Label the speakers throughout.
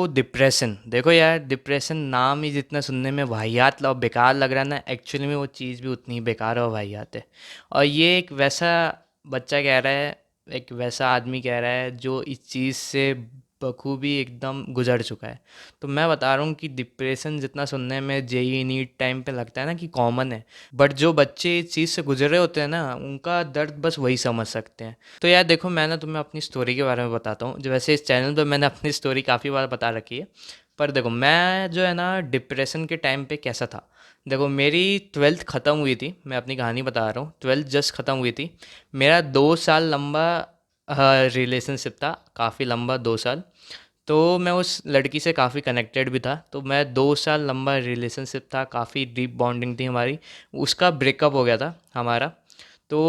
Speaker 1: Depression देखो यार, depression नाम ही जितना सुनने में वाहियात और बेकार लग रहा है ना, एक्चुअली में वो चीज़ भी उतनी ही बेकार और वाहियात है। और ये एक वैसा बच्चा कह रहा है, एक वैसा आदमी कह रहा है जो इस चीज़ से बखूबी एकदम गुजर चुका है। तो मैं बता रहा हूँ कि डिप्रेशन जितना सुनने में जेई नीट टाइम पे लगता है ना कि कॉमन है, बट जो बच्चे इस चीज़ से गुजरे होते हैं ना, उनका दर्द बस वही समझ सकते हैं। तो यार देखो, मैं ना तुम्हें अपनी स्टोरी के बारे में बताता हूँ। जो वैसे इस चैनल पे मैंने अपनी स्टोरी काफ़ी बार बता रखी है, पर देखो मैं जो है ना डिप्रेशन के टाइम पे कैसा था। देखो मेरी ट्वेल्थ ख़त्म हुई थी, मैं अपनी कहानी बता रहा हूँ। ट्वेल्थ जस्ट ख़त्म हुई थी। मेरा 2 साल लंबा रिलेशनशिप था, काफ़ी लंबा 2 साल। तो मैं उस लड़की से काफ़ी कनेक्टेड भी था। तो मैं 2 साल लंबा रिलेशनशिप था, काफ़ी डीप बॉन्डिंग थी हमारी। उसका ब्रेकअप हो गया था हमारा। तो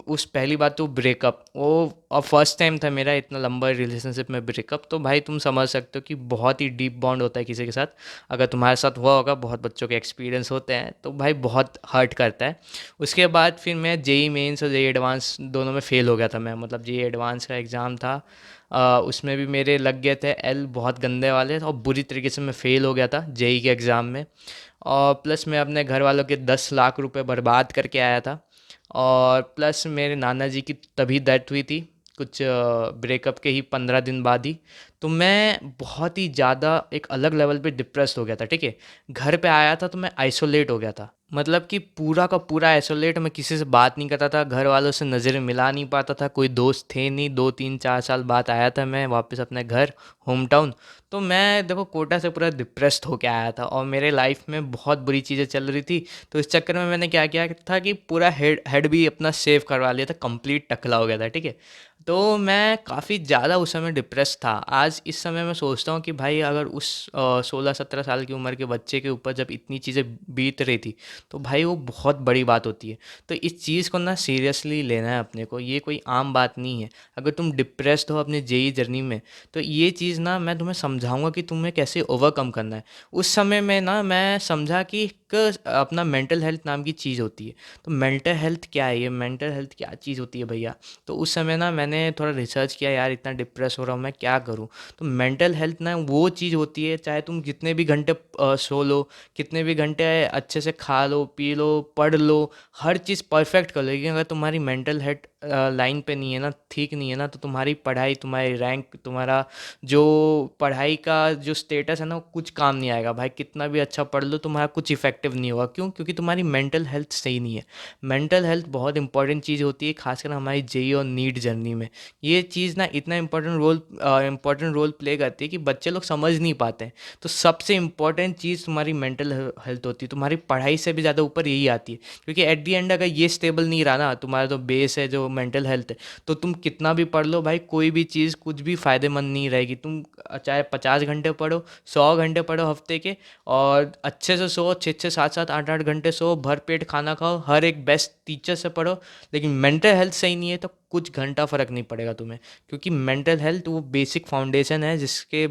Speaker 1: उस पहली बात तो ब्रेकअप वो, और फर्स्ट टाइम था मेरा इतना लंबा रिलेशनशिप में ब्रेकअप। तो भाई तुम समझ सकते हो कि बहुत ही डीप बॉन्ड होता है किसी के साथ। अगर तुम्हारे साथ हुआ होगा, बहुत बच्चों के एक्सपीरियंस होते हैं, तो भाई बहुत हर्ट करता है। उसके बाद फिर मैं जेई मेंस और जेई एडवांस दोनों में फ़ेल हो गया था मैं। मतलब जेई एडवांस का एग्ज़ाम था, उसमें भी मेरे लग गए थे एल बहुत गंदे वाले, और बुरी तरीके से मैं फ़ेल हो गया था जेई के एग्ज़ाम में। और प्लस मैं अपने घर वालों के 10 लाख रुपए बर्बाद करके आया था। और प्लस मेरे नाना जी की तभी डेथ हुई थी, कुछ ब्रेकअप के ही 15 दिन बाद ही। तो मैं बहुत ही ज़्यादा एक अलग लेवल पे डिप्रेस्ड हो गया था, ठीक है। घर पे आया था तो मैं आइसोलेट हो गया था, मतलब कि पूरा का पूरा आइसोलेट। मैं किसी से बात नहीं करता था, घर वालों से नज़रें मिला नहीं पाता था, कोई दोस्त थे नहीं। 2 3 4 साल बाद आया था मैं वापस अपने घर, होम टाउन। तो मैं देखो कोटा से पूरा डिप्रेस्ड होके आया था, और मेरे लाइफ में बहुत बुरी चीज़ें चल रही थी। तो इस चक्कर में मैंने क्या किया था कि पूरा हेड हेड भी अपना सेव करवा लिया था, कंप्लीट टकला हो गया था, ठीक है। तो मैं काफ़ी ज़्यादा उस समय डिप्रेस था। आज इस समय मैं सोचता हूँ कि भाई अगर उस 16 17 साल की उम्र के बच्चे के ऊपर जब इतनी चीज़ें बीत रही थी, तो भाई वो बहुत बड़ी बात होती है। तो इस चीज़ को ना सीरियसली लेना है अपने को, ये कोई आम बात नहीं है। अगर तुम डिप्रेस्ड हो अपने जेई जर्नी में, तो ये चीज़ ना मैं तुम्हें समझाऊंगा कि तुम्हें कैसे ओवरकम करना है। उस समय में ना मैं समझा कि एक अपना मेंटल हेल्थ नाम की चीज़ होती है। तो मेंटल हेल्थ क्या है, ये मेंटल हेल्थ क्या चीज़ होती है भैया। तो उस समय ना मैंने थोड़ा रिसर्च किया, यार इतना डिप्रेस हो रहा हूँ मैं, क्या करूँ। तो मेंटल हेल्थ ना वो चीज़ होती है, चाहे तुम जितने भी घंटे सो लो, कितने भी घंटे अच्छे से खा लो पी लो पढ़ लो, हर चीज़ परफेक्ट कर लो, लेकिन अगर तुम्हारी मेंटल हेल्थ लाइन पे नहीं है ना, ठीक नहीं है ना, तो तुम्हारी पढ़ाई, तुम्हारी रैंक, तुम्हारा जो पढ़ाई का जो स्टेटस है ना, वो कुछ काम नहीं आएगा भाई। कितना भी अच्छा पढ़ लो, तुम्हारा कुछ इफेक्टिव नहीं होगा। क्यों? क्योंकि तुम्हारी मेंटल हेल्थ सही नहीं है। मेंटल हेल्थ बहुत इंपॉर्टेंट चीज़ होती है, खासकर हमारी जेई और नीट जर्नी में। ये चीज़ ना इतना इंपॉर्टेंट रोल प्ले करती है कि बच्चे लोग समझ नहीं पाते हैं। तो सबसे इम्पॉर्टेंट चीज़ तुम्हारी मेंटल हेल्थ होती है, तुम्हारी पढ़ाई से भी ज़्यादा ऊपर यही आती है। क्योंकि एट दी एंड अगर ये स्टेबल नहीं रहा ना, तुम्हारा जो बेस है, जो मेंटल हेल्थ है, तो तुम कितना भी पढ़ लो भाई, कोई भी चीज़ कुछ भी फ़ायदेमंद नहीं रहेगी। तुम चाहे 50 घंटे पढ़ो, 100 घंटे पढ़ो हफ्ते के, और अच्छे से सो, 6 6 7 7 8 8 घंटे सो, भर पेट खाना खाओ, हर एक बेस्ट टीचर से पढ़ो, लेकिन मेंटल हेल्थ सही नहीं है तो कुछ घंटा फ़र्क नहीं पड़ेगा तुम्हें। क्योंकि मेंटल हेल्थ वो बेसिक फाउंडेशन है जिसके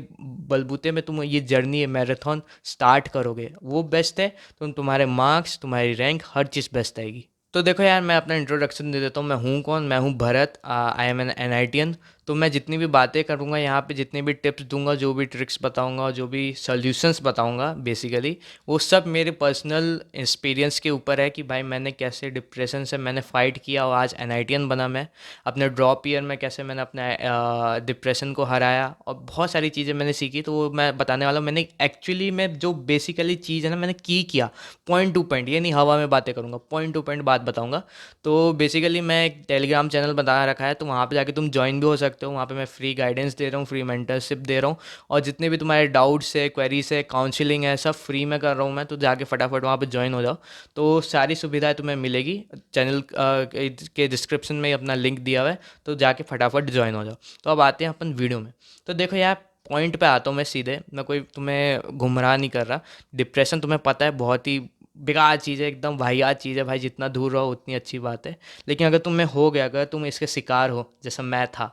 Speaker 1: बलबूते में तुम ये जर्नी है मैराथन स्टार्ट करोगे, वो बेस्ट है। तो तुम्हारे मार्क्स, तुम्हारी रैंक, हर चीज़ बेस्ट आएगी। तो देखो यार, मैं अपना इंट्रोडक्शन दे देता हूँ। मैं हूँ कौन? मैं हूँ Bharat, I am N N. तो मैं जितनी भी बातें करूँगा यहाँ पे, जितने भी टिप्स दूंगा, जो भी ट्रिक्स बताऊँगा, जो भी सॉल्यूशंस बताऊँगा, बेसिकली वो सब मेरे पर्सनल एक्सपीरियंस के ऊपर है कि भाई मैंने कैसे डिप्रेशन से मैंने फ़ाइट किया और आज एन बना मैं। अपने ड्रॉप ईयर में कैसे मैंने अपने डिप्रेशन को हराया, और बहुत सारी चीज़ें मैंने सीखी, तो वो मैं बताने वाला हूँ। मैंने एक्चुअली में जो बेसिकली चीज़ है ना, मैंने की किया पॉइंट टू पॉइंट, ये नहीं हवा में बातें करूँगा, पॉइंट टू पॉइंट बात बताऊँगा। तो बेसिकली मैं एक टेलीग्राम चैनल बना रखा है, तो वहाँ पे जाके तुम ज्वाइन भी हो सकते हो। वहाँ पे मैं फ्री गाइडेंस दे रहा हूँ, फ्री मेंटरशिप दे रहा हूँ, और जितने भी तुम्हारे डाउट्स है, क्वेरीज है, काउंसलिंग है, सब फ्री में कर रहा हूँ मैं। तो जाके फटाफट वहाँ पे ज्वाइन हो जाओ, तो सारी सुविधाएं तुम्हें मिलेगी। चैनल के डिस्क्रिप्शन में ही अपना लिंक दिया हुआ है, तो जाके फटाफट ज्वाइन हो जाओ। तो अब आते हैं अपन वीडियो में। तो देखो यार, पॉइंट पे आता हूँ मैं सीधे, मैं कोई तुम्हें गुमराह नहीं कर रहा। डिप्रेशन तुम्हें पता है बहुत ही बेकार चीज़ है, एकदम वाहियात चीज़ है भाई। जितना दूर रहो उतनी अच्छी बात है। लेकिन अगर तुम्हें हो गया, अगर तुम इसके शिकार हो जैसा मैं था,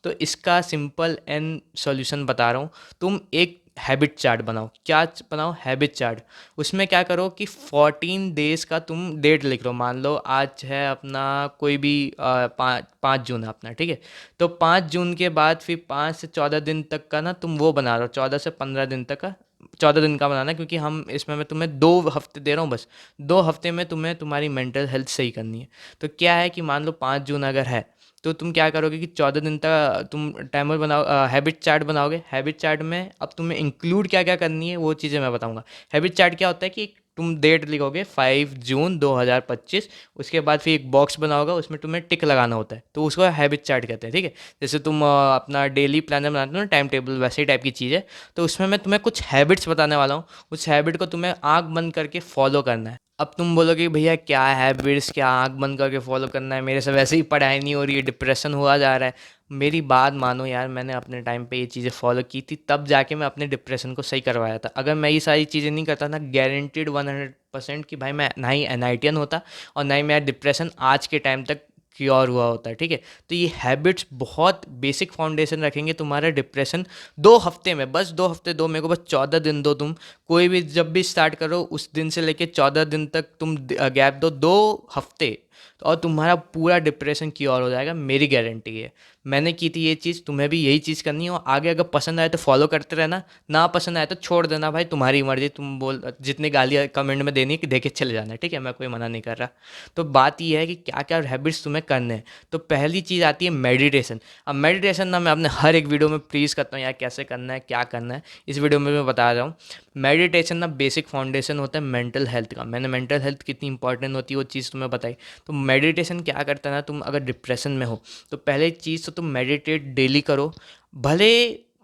Speaker 1: तो इसका सिंपल एंड सॉल्यूशन बता रहा हूँ। तुम एक हैबिट चार्ट बनाओ। क्या बनाओ? Habit chart. उसमें क्या करो कि 14 डेज़ का तुम डेट लिख लो। मान लो आज है अपना कोई भी 5 जून है अपना, ठीक है। तो 5 जून के बाद फिर 5 से 14 दिन तक का ना तुम वो बना रहे हो, 14 से 15 दिन तक का। 14 दिन का बनाना, क्योंकि हम इसमें मैं तुम्हें 2 हफ्ते दे रहा हूँ बस। 2 हफ्ते में तुम्हें तुम्हारी मेंटल हेल्थ सही करनी है। तो क्या है कि मान लो 5 जून अगर है, तो तुम क्या करोगे कि 14 दिन तक तुम टाइमर बनाओ, हैबिट चार्ट बनाओगे। हैबिट चार्ट में अब तुम्हें इंक्लूड क्या क्या करनी है वो चीज़ें मैं बताऊंगा। हैबिट चार्ट क्या होता है कि तुम डेट लिखोगे 5 जून 2025। उसके बाद फिर एक बॉक्स बनाओगे, उसमें तुम्हें टिक लगाना होता है, तो उसको हैबिट चार्ट कहते हैं, ठीक है। जैसे तुम अपना डेली प्लानर बनाते हो ना, टाइम टेबल, वैसे ही टाइप की चीज़ है। तो उसमें मैं तुम्हें कुछ हैबिट्स बताने वाला हूँ। उस हैबिट को तुम्हें आँख बंद करके फॉलो करना है। अब तुम बोलोगे भैया क्या हैबिट्स, क्या आँख बंद करके फॉलो करना है, मेरे से वैसे ही पढ़ाई नहीं हो रही है, डिप्रेशन हुआ जा रहा है। मेरी बात मानो यार, मैंने अपने टाइम पे ये चीज़ें फॉलो की थी, तब जाके मैं अपने डिप्रेशन को सही करवाया था। अगर मैं ये सारी चीज़ें नहीं करता ना, गारंटीड 100% कि भाई मैं ना ही एनआईटीएन होता और ना ही मेरा डिप्रेशन आज के टाइम तक क्योर हुआ होता है, ठीक है। तो ये हैबिट्स बहुत बेसिक फाउंडेशन रखेंगे तुम्हारा डिप्रेशन 2 हफ्ते में, बस 2 हफ्ते दो मेरे को, बस 14 दिन दो तुम। कोई भी जब भी स्टार्ट करो उस दिन से लेके 14 दिन तक तुम गैप दो, 2 हफ्ते, तो और तुम्हारा पूरा डिप्रेशन क्योर हो जाएगा, मेरी गारंटी है। मैंने की थी ये चीज़, तुम्हें भी यही चीज़ करनी है। और आगे अगर पसंद आए तो फॉलो करते रहना, ना पसंद आए तो छोड़ देना भाई, तुम्हारी मर्जी। तुम बोल जितनी गालियाँ कमेंट में देनी है कि देखे चले जाना है, ठीक है, मैं कोई मना नहीं कर रहा। तो बात ये है कि क्या क्या हैबिट्स तुम्हें करने हैं। तो पहली चीज़ आती है मेडिटेशन। अब मेडिटेशन ना मैं अपने हर एक वीडियो में प्लीज़ करता हूँ यार, कैसे करना है, क्या करना है, इस वीडियो में मैं बता रहा हूँ। मेडिटेशन ना बेसिक फाउंडेशन होता है मेंटल हेल्थ का। मैंने मेंटल हेल्थ कितनी इंपॉर्टेंट होती है वो चीज़ तुम्हें बताई। तो मेडिटेशन क्या करता है ना, तुम अगर डिप्रेशन में हो तो पहले चीज़ तो तुम मेडिटेट डेली करो। भले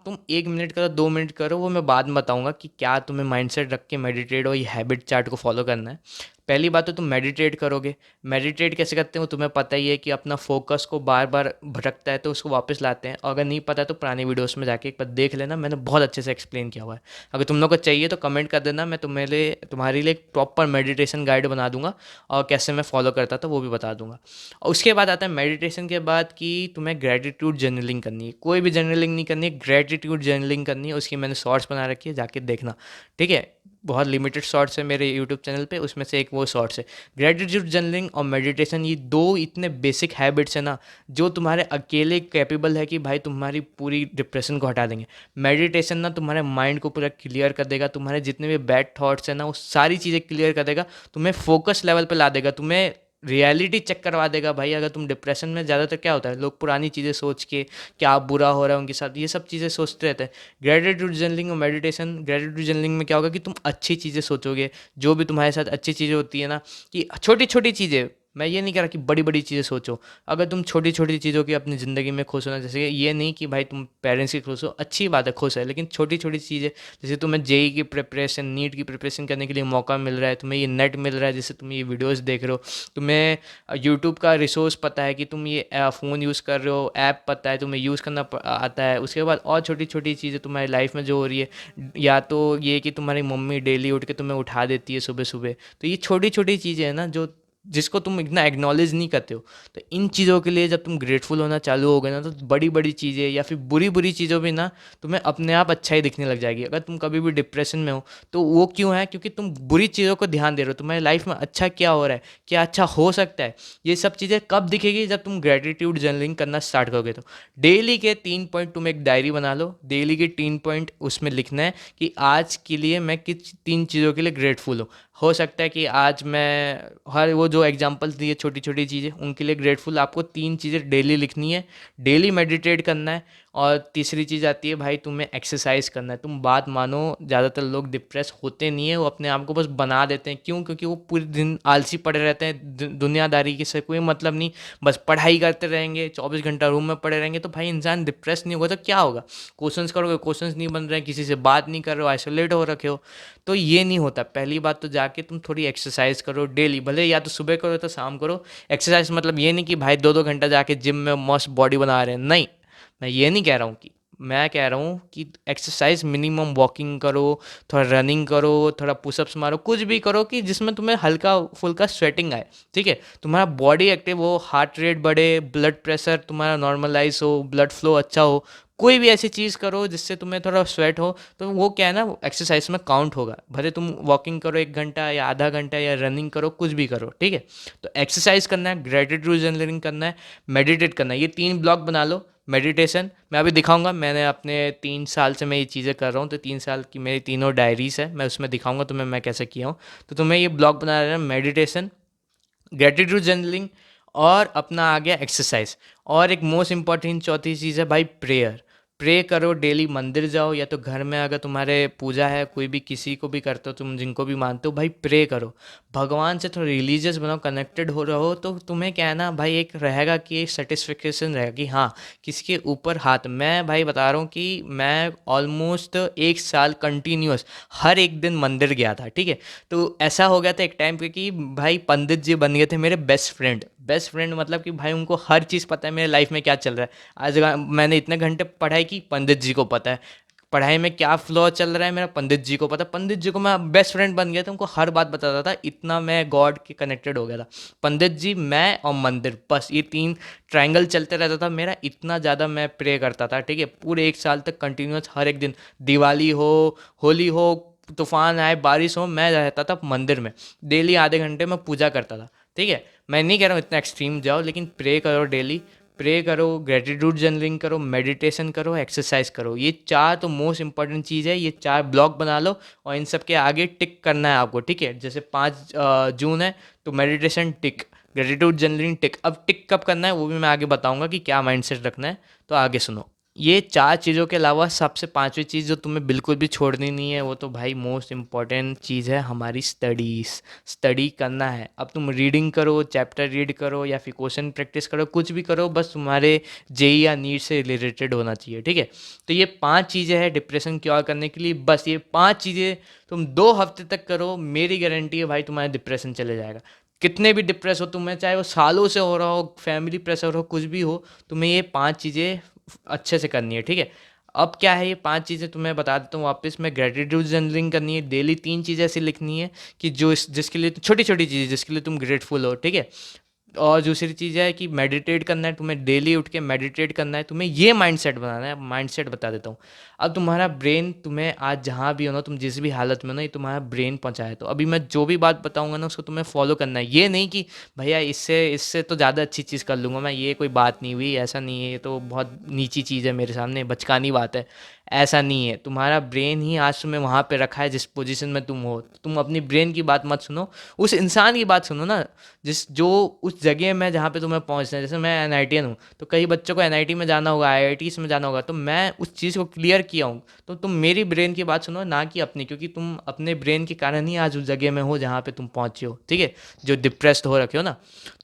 Speaker 1: तुम 1 मिनट करो, 2 मिनट करो, वो मैं बाद में बताऊंगा कि क्या तुम्हें माइंडसेट रख के मेडिटेट और ये हैबिट चार्ट को फॉलो करना है। पहली बात तो तुम मेडिटेट करोगे। मेडिटेट कैसे करते हो तुम्हें पता ही है कि अपना फोकस को बार बार भटकता है तो उसको वापस लाते हैं। और अगर नहीं पता तो पुरानी वीडियोस में जाके एक बार देख लेना, मैंने बहुत अच्छे से एक्सप्लेन किया हुआ है। अगर तुम लोग को चाहिए तो कमेंट कर देना, मैं तुम्हारे लिए एक प्रॉपर मेडिटेशन गाइड बना दूंगा और कैसे मैं फॉलो करता था वो भी बता दूंगा। और उसके बाद आता है मेडिटेशन के बाद कि तुम्हें ग्रेटिट्यूड जर्नलिंग करनी है। कोई भी जर्नलिंग नहीं करनी है, ग्रेटिट्यूड जर्नलिंग करनी है। उसकी मैंने शॉर्ट्स बना रखी है, जाके देखना, ठीक है। बहुत लिमिटेड शॉर्ट्स है मेरे यूट्यूब चैनल पे, उसमें से एक वो शॉर्ट्स है। ग्रेटिट्यूड जर्नलिंग और मेडिटेशन, ये दो इतने बेसिक हैबिट्स हैं ना, जो तुम्हारे अकेले कैपेबल है कि भाई तुम्हारी पूरी डिप्रेशन को हटा देंगे। मेडिटेशन ना तुम्हारे माइंड को पूरा क्लियर कर देगा, तुम्हारे जितने भी बैड थॉट्स हैं ना वो सारी चीज़ें क्लियर कर देगा, तुम्हें फोकस लेवल पे ला देगा, तुम्हें रियलिटी चेक करवा देगा भाई। अगर तुम डिप्रेशन में, ज़्यादातर क्या होता है, लोग पुरानी चीज़ें सोच के क्या बुरा हो रहा है उनके साथ, ये सब चीज़ें सोचते रहते हैं। ग्रेटिट्यूड जर्नलिंग और मेडिटेशन, ग्रेटिट्यूड जर्नलिंग में क्या होगा कि तुम अच्छी चीज़ें सोचोगे, जो भी तुम्हारे साथ अच्छी चीज़ें होती है ना, कि छोटी छोटी चीज़ें, मैं ये नहीं कह रहा कि बड़ी बड़ी चीज़ें सोचो। अगर तुम छोटी छोटी चीज़ों की अपनी ज़िंदगी में खुश होना, जैसे ये नहीं कि भाई तुम पेरेंट्स की खुश हो, अच्छी बात है, खुश है, लेकिन छोटी छोटी चीज़ें, जैसे तुम्हें जेई की प्रिपरेशन, नीट की प्रिपरेशन करने के लिए मौका मिल रहा है, तुम्हें ये नेट मिल रहा है जैसे तुम ये वीडियोज़ देख रहे हो, तुम्हें यूट्यूब का रिसोर्स पता है कि तुम ये फ़ोन यूज़ कर रहे हो, ऐप पता है, तुम्हें यूज़ करना आता है। उसके बाद और छोटी छोटी चीज़ें तुम्हारी लाइफ में जो हो रही है, या तो ये कि तुम्हारी मम्मी डेली उठ के तुम्हें उठा देती है सुबह सुबह, तो ये छोटी छोटी चीज़ें हैं ना जो जिसको तुम इतना एक्नॉलेज नहीं करते हो। तो इन चीज़ों के लिए जब तुम ग्रेटफुल होना चालू हो गए ना, तो बड़ी बड़ी चीज़ें या फिर बुरी बुरी चीज़ों भी ना तुम्हें अपने आप अच्छा ही दिखने लग जाएगी। अगर तुम कभी भी डिप्रेशन में हो तो वो क्यों है, क्योंकि तुम बुरी चीज़ों को ध्यान दे रहे हो। तुम्हारी लाइफ में अच्छा क्या हो रहा है, क्या अच्छा हो सकता है, ये सब चीज़ें कब दिखेगी, जब तुम ग्रेटिट्यूड जर्नलिंग करना स्टार्ट करोगे। तो डेली के 3 पॉइंट तुम एक डायरी बना लो, डेली के 3 पॉइंट उसमें लिखना है कि आज के लिए मैं किस 3 चीज़ों के लिए ग्रेटफुल हूँ। हो सकता है कि आज मैं, हर वो जो एग्जांपल्स दिए छोटी छोटी चीज़ें, उनके लिए ग्रेटफुल आपको 3 चीज़ें डेली लिखनी है। डेली मेडिटेट करना है। और तीसरी चीज़ आती है भाई, तुम्हें एक्सरसाइज करना है। तुम बात मानो, ज़्यादातर लोग डिप्रेस होते नहीं है, वो अपने आप को बस बना देते हैं। क्यों? क्योंकि वो पूरे दिन आलसी पड़े रहते हैं, दुनियादारी के से कोई मतलब नहीं, बस पढ़ाई करते रहेंगे, 24 घंटा रूम में पड़े रहेंगे। तो भाई इंसान डिप्रेस नहीं होगा तो क्या होगा? क्वेश्चंस करोगे, क्वेश्चंस नहीं बन रहे हैं, किसी से बात नहीं कर रहे हो, आइसोलेट हो रखे हो, तो ये नहीं होता। पहली बात तो जाके तुम थोड़ी एक्सरसाइज करो डेली, भले या तो सुबह करो तो शाम करो। एक्सरसाइज मतलब ये नहीं कि भाई 2-2 घंटा जाके जिम में मस्त बॉडी बना रहे हैं, नहीं, मैं ये नहीं कह रहा हूँ। कि मैं कह रहा हूँ कि एक्सरसाइज मिनिमम वॉकिंग करो, थोड़ा रनिंग करो, थोड़ा पुशअप्स मारो, कुछ भी करो कि जिसमें तुम्हें हल्का फुल्का स्वेटिंग आए, ठीक है, तुम्हारा बॉडी एक्टिव हो, हार्ट रेट बढ़े, ब्लड प्रेशर तुम्हारा नॉर्मलाइज हो, ब्लड फ्लो अच्छा हो, कोई भी ऐसी चीज़ करो जिससे तुम्हें थोड़ा स्वेट हो, तो वो क्या है ना, एक्सरसाइज में काउंट होगा। भले तुम वॉकिंग करो 1 घंटा या आधा घंटा या रनिंग करो, कुछ भी करो, ठीक है। तो एक्सरसाइज करना है, ग्रेटिट्यूड जर्नलिंग करना है, मेडिटेट करना है, ये 3 ब्लॉक बना लो। मेडिटेशन मैं अभी दिखाऊंगा, मैंने अपने 3 साल से मैं ये चीज़ें कर रहा हूँ, तो 3 साल की मेरी तीनों डायरीज है, मैं उसमें दिखाऊंगा तुम्हें मैं कैसे किया हूँ। तो तुम्हें ये ब्लॉक बना लेना, मेडिटेशन, ग्रेटिट्यूड जर्नलिंग, और अपना आ गया एक्सरसाइज। और एक मोस्ट इंपॉर्टेंट चौथी चीज़ है भाई, प्रेयर। प्रे करो डेली, मंदिर जाओ, या तो घर में अगर तुम्हारे पूजा है, कोई भी किसी को भी करते हो तुम, जिनको भी मानते हो भाई, प्रे करो। भगवान से थोड़ा रिलीजियस बनो, कनेक्टेड हो रहो, तो तुम्हें क्या है ना भाई, एक रहेगा कि एक सेटिस्फिकेशन रहेगा कि हाँ, किसके ऊपर हाथ। मैं भाई बता रहा हूँ कि मैं ऑलमोस्ट 1 साल कंटिन्यूअस हर एक दिन मंदिर गया था, ठीक है। तो ऐसा हो गया था एक टाइम पे कि भाई पंडित जी बन गए थे मेरे बेस्ट फ्रेंड। बेस्ट फ्रेंड मतलब कि भाई उनको हर चीज़ पता है मेरे लाइफ में क्या चल रहा है। आज मैंने इतने घंटे पढ़ाई की, पंडित जी को पता है। पढ़ाई में क्या फ्लॉ चल रहा है मेरा, पंडित जी को पता है। पंडित जी को मैं बेस्ट फ्रेंड बन गया था, उनको हर बात बताता था, इतना मैं गॉड के कनेक्टेड हो गया था। पंडित जी, मैं और मंदिर, बस ये 3 ट्रायंगल चलते रहता था मेरा। इतना ज़्यादा मैं प्रे करता था, ठीक है, पूरे 1 साल तक कंटिन्यूस, हर एक दिन, दिवाली हो, होली हो, तूफान आए, बारिश हो, मैं रहता था मंदिर में। डेली आधे घंटे में पूजा करता था, ठीक है। मैं नहीं कह रहा हूँ इतना एक्सट्रीम जाओ, लेकिन प्रे करो डेली। प्रे करो, ग्रेटिट्यूड जर्नलिंग करो, मेडिटेशन करो, एक्सरसाइज करो। ये 4 तो मोस्ट इंपॉर्टेंट चीज़ है, ये 4 ब्लॉक बना लो, और इन सब के आगे टिक करना है आपको, ठीक है। जैसे 5 जून है, तो मेडिटेशन टिक, ग्रेटिट्यूड जर्नलिंग टिक। अब टिक कब करना है वो भी मैं आगे बताऊंगा कि क्या माइंडसेट रखना है, तो आगे सुनो। ये 4 चीज़ों के अलावा सबसे 5वीं चीज़ जो तुम्हें बिल्कुल भी छोड़नी नहीं है, वो तो भाई मोस्ट इम्पॉर्टेंट चीज़ है, हमारी स्टडीज़। स्टडी करना है। अब तुम रीडिंग करो, चैप्टर रीड करो, या फिर क्वेश्चन प्रैक्टिस करो, कुछ भी करो, बस तुम्हारे जेई या नीट से रिलेटेड होना चाहिए, ठीक है। तो ये 5 चीज़ें हैं डिप्रेशन क्योर करने के लिए। बस ये 5 चीज़ें तुम 2 हफ्ते तक करो, मेरी गारंटी है भाई तुम्हारा डिप्रेशन चले जाएगा। कितने भी डिप्रेस हो तुम्हें, चाहे वो सालों से हो रहा हो, फैमिली प्रेशर हो, कुछ भी हो, तुम्हें ये 5 चीज़ें अच्छे से करनी है, ठीक है। अब क्या है, ये 5 चीज़ें तुम्हें बता देता हूँ वापस। में ग्रेटिट्यूड जर्नलिंग करनी है डेली, 3 चीज़ें ऐसी लिखनी है कि जो जिसके लिए छोटी छोटी चीज़ें जिसके लिए तुम ग्रेटफुल हो, ठीक है। और दूसरी चीज़ है कि मेडिटेट करना है तुम्हें, डेली उठ के मेडिटेट करना है तुम्हें, ये माइंडसेट बनाना है। माइंडसेट बता देता हूँ। अब तुम्हारा ब्रेन तुम्हें आज जहाँ भी हो ना, तुम जिस भी हालत में हो ना, ये तुम्हारा ब्रेन पहुँचाए। तो अभी मैं जो भी बात बताऊँगा ना, उसको तुम्हें फॉलो करना है। ये नहीं कि भैया इससे इससे तो ज़्यादा अच्छी चीज़ कर लूँगा मैं, ये कोई बात नहीं हुई, ऐसा नहीं है, ये तो बहुत नीची चीज़ है मेरे सामने, बचकानी बात है। ऐसा नहीं है, तुम्हारा ब्रेन ही आज तुम्हें वहाँ पे रखा है जिस पोजीशन में तुम हो। तुम अपनी ब्रेन की बात मत सुनो, उस इंसान की बात सुनो ना, जिस जो उस जगह में जहाँ पे तुम्हें पहुँचना है। जैसे मैं एनआईटीएन हूँ, तो कई बच्चों को एनआईटी में जाना होगा, आईआईटीज में जाना होगा, तो मैं उस चीज़ को क्लियर किया हूँ। तो तुम मेरी ब्रेन की बात सुनो, ना कि अपनी, क्योंकि तुम अपने ब्रेन के कारण ही आज उस जगह में हो जहाँ पे तुम पहुँचे हो, ठीक है, जो डिप्रेस्ड हो रखे हो ना।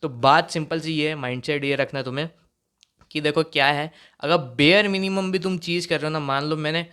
Speaker 1: तो बात सिंपल सी ये है, माइंडसेट ये रखना है तुम्हें कि देखो क्या है, अगर बेयर मिनिमम भी तुम चीज़ कर रहे हो ना, मान लो मैंने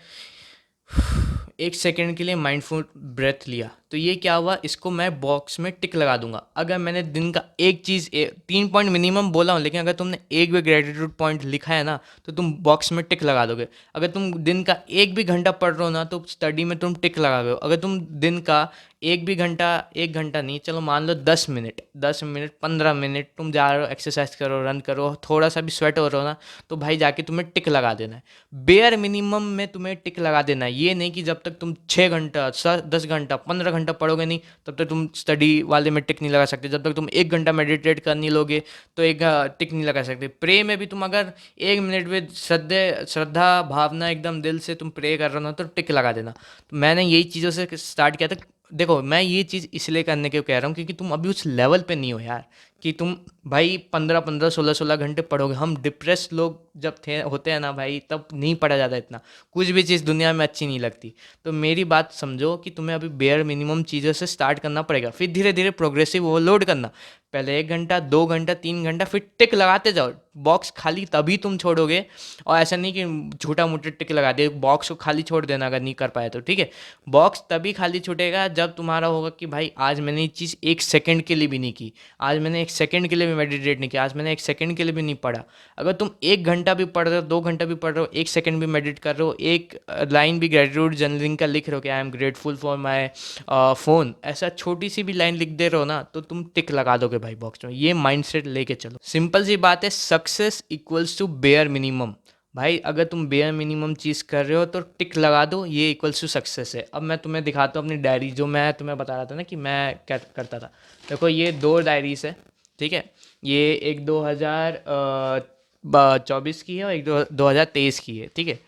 Speaker 1: 1 सेकंड के लिए माइंडफुल ब्रेथ लिया, तो ये क्या हुआ, इसको मैं बॉक्स में टिक लगा दूंगा। अगर मैंने दिन का एक चीज़ 3 पॉइंट मिनिमम बोला हूँ, लेकिन अगर तुमने एक भी ग्रेटिट्यूड पॉइंट लिखा है ना, तो तुम बॉक्स में टिक लगा दोगे। अगर तुम दिन का एक भी घंटा पढ़ रहे हो ना, तो स्टडी में तुम टिक लगा दो। अगर तुम दिन का एक भी घंटा, 1 घंटा नहीं, चलो मान लो 10 मिनट, 10 मिनट, 15 मिनट तुम जा रहे हो, एक्सरसाइज करो, रन करो, थोड़ा सा भी स्वेट हो रहा हो ना, तो भाई जाके तुम्हें टिक लगा देना है। बेयर मिनिमम में तुम्हें टिक लगा देना है। ये नहीं कि जब तक तुम 6 घंटा, 10 घंटा, 15 घंटा पढ़ोगे नहीं, तब तक तुम स्टडी वाले में टिक नहीं लगा सकते। जब तक तुम 1 घंटा मेडिटेट कर नहीं लोगे, तो एक टिक नहीं लगा सकते। प्रे में भी तुम अगर 1 मिनट में श्रद्धा भावना एकदम दिल से तुम प्रे कर रहे हो ना, तो टिक लगा देना। तो मैंने यही चीज़ों से स्टार्ट किया था। देखो मैं ये चीज़ इसलिए करने के कह रहा हूँ, क्योंकि तुम अभी उस लेवल पे नहीं हो यार, कि तुम भाई 15-15, 16-16 घंटे पढ़ोगे। हम डिप्रेस लोग जब थे होते हैं ना भाई, तब नहीं पढ़ा जाता इतना, कुछ भी चीज़ दुनिया में अच्छी नहीं लगती। तो मेरी बात समझो कि तुम्हें अभी बेयर मिनिमम चीज़ों से स्टार्ट करना पड़ेगा, फिर धीरे धीरे प्रोग्रेसिव ओवरलोड करना। पहले 1 घंटा, 2 घंटा, 3 घंटा, फिर टिक लगाते जाओ। बॉक्स खाली तभी तुम छोड़ोगे, और ऐसा नहीं कि छोटा मोटा टिक लगा दे, बॉक्स को खाली छोड़ देना अगर नहीं कर पाए तो, ठीक है। बॉक्स तभी खाली छूटेगा जब तुम्हारा होगा कि भाई आज मैंने ये चीज़ 1 सेकंड के लिए भी नहीं की, आज मैंने 1 सेकंड के लिए भी मेडिटेट नहीं किया, आज मैंने 1 सेकंड के लिए भी नहीं पढ़ा। अगर तुम 1 घंटा भी पढ़ रहे हो, 2 घंटा भी पढ़ रहे हो, 1 सेकंड भी मेडिटेट कर रहे हो, एक लाइन भी ग्रेटिट्यूड जर्नलिंग का लिख रहे हो कि I am grateful for my phone, ऐसा छोटी सी भी लाइन लिख दे रहे हो ना, तो तुम टिक लगा दोगे भाई बॉक्स में। ये माइंडसेट लेके चलो, सिंपल सी बात है, success equals to bare minimum. भाई अगर तुम बेयर मिनिमम चीज़ कर रहे हो तो टिक लगा दो, ये इक्वल्स टू सक्सेस है। अब मैं तुम्हें दिखाता हूँ अपनी डायरी, जो मैं तुम्हें बता रहा था ना कि मैं क्या करता था। देखो ये दो डायरीज है, ठीक है। ये एक 2024 की है और एक 2023 की है, ठीक है।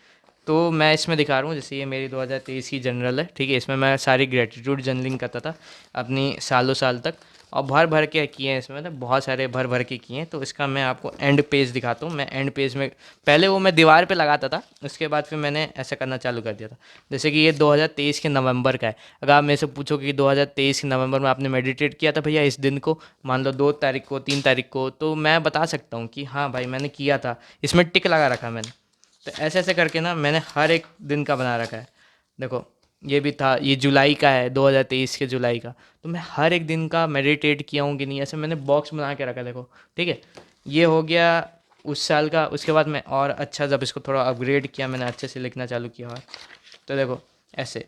Speaker 1: तो मैं इसमें दिखा रहा हूँ, जैसे ये मेरी 2023 की जनरल है, ठीक है। इसमें मैं सारी ग्रेटिट्यूड जर्नलिंग करता था अपनी सालों साल तक, और भर भर के किए हैं इसमें, मतलब बहुत सारे भर भर के किए हैं। तो इसका मैं आपको एंड पेज दिखाता हूँ। मैं एंड पेज में पहले वो मैं दीवार पे लगाता था, उसके बाद फिर मैंने ऐसा करना चालू कर दिया था। जैसे कि ये 2023 के नवंबर का है। अगर आप मेरे से पूछो कि 2023 के नवंबर में आपने मेडिटेट किया था भैया इस दिन को, मान लो 2 तारीख को, 3 तारीख को, तो मैं बता सकता हूँ कि हाँ भाई मैंने किया था। इसमें टिक लगा रखा मैंने। तो ऐसे ऐसे करके ना मैंने हर एक दिन का बना रखा है। देखो ये भी था, ये जुलाई का है, 2023 के जुलाई का। तो मैं हर एक दिन का मेडिटेट किया हूँ कि नहीं, ऐसे मैंने बॉक्स बना के रखा है, देखो, ठीक है। ये हो गया उस साल का। उसके बाद मैं और अच्छा जब इसको थोड़ा अपग्रेड किया, मैंने अच्छे से लिखना चालू किया। और तो देखो ऐसे,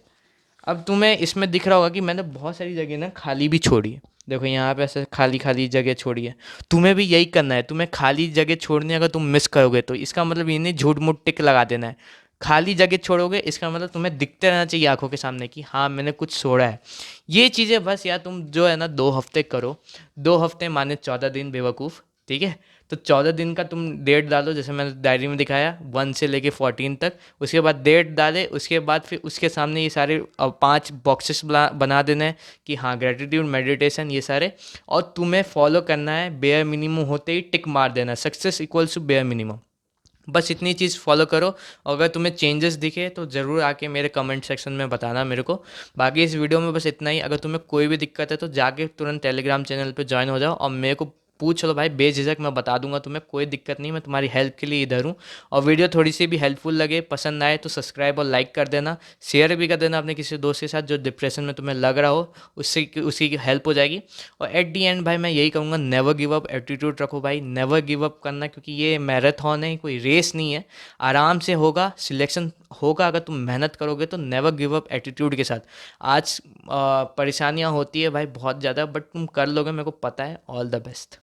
Speaker 1: अब तुम्हें इसमें दिख रहा होगा कि मैंने बहुत सारी जगह ना खाली भी छोड़ी है। देखो यहाँ पे ऐसे खाली खाली जगह छोड़ी है। तुम्हें भी यही करना है, तुम्हें खाली जगह छोड़नी है। अगर तुम मिस करोगे तो इसका मतलब ये नहीं झूठ मूठ टिक लगा देना है। खाली जगह छोड़ोगे इसका मतलब तुम्हें दिखते रहना चाहिए आंखों के सामने कि हाँ मैंने कुछ छोड़ा है। ये चीज़ें बस यार तुम जो है ना 2 हफ्ते करो। 2 हफ्ते माने 14 दिन बेवकूफ़, ठीक है। तो 14 दिन का तुम डेट डालो, जैसे मैंने डायरी में दिखाया 1 से लेके 14 तक। उसके बाद डेट डाले, उसके बाद फिर उसके सामने ये सारे 5 बॉक्सेस बना देना है कि हाँ ग्रेटिट्यूड मेडिटेशन ये सारे। और तुम्हें फॉलो करना है, बेयर मिनिमम होते ही टिक मार देना, success equals to bare minimum. बस इतनी चीज़ फॉलो करो। और अगर तुम्हें चेंजेस दिखे तो ज़रूर आके मेरे कमेंट सेक्शन में बताना मेरे को। बाकी इस वीडियो में बस इतना ही। अगर तुम्हें कोई भी दिक्कत है तो जाके तुरंत टेलीग्राम चैनल पे ज्वाइन हो जाओ और मेरे को पूछ लो भाई, बेझिझक मैं बता दूंगा तुम्हें, कोई दिक्कत नहीं। मैं तुम्हारी हेल्प के लिए इधर हूँ। और वीडियो थोड़ी सी भी हेल्पफुल लगे, पसंद आए तो सब्सक्राइब और लाइक कर देना। शेयर भी कर देना अपने किसी दोस्त के साथ जो डिप्रेशन में तुम्हें लग रहा हो, उससे उसी की हेल्प हो जाएगी। और एट दी एंड भाई मैं यही कहूँगा, नेवर गिव अप एटीट्यूड रखो भाई, नेवर गिव अप करना, क्योंकि ये मैराथन है, कोई रेस नहीं है। आराम से होगा, सिलेक्शन होगा अगर तुम मेहनत करोगे तो। नेवर गिव अप एटीट्यूड के साथ। आज परेशानियाँ होती है भाई बहुत ज़्यादा, बट तुम कर लोगे, मेरे को पता है। All the best.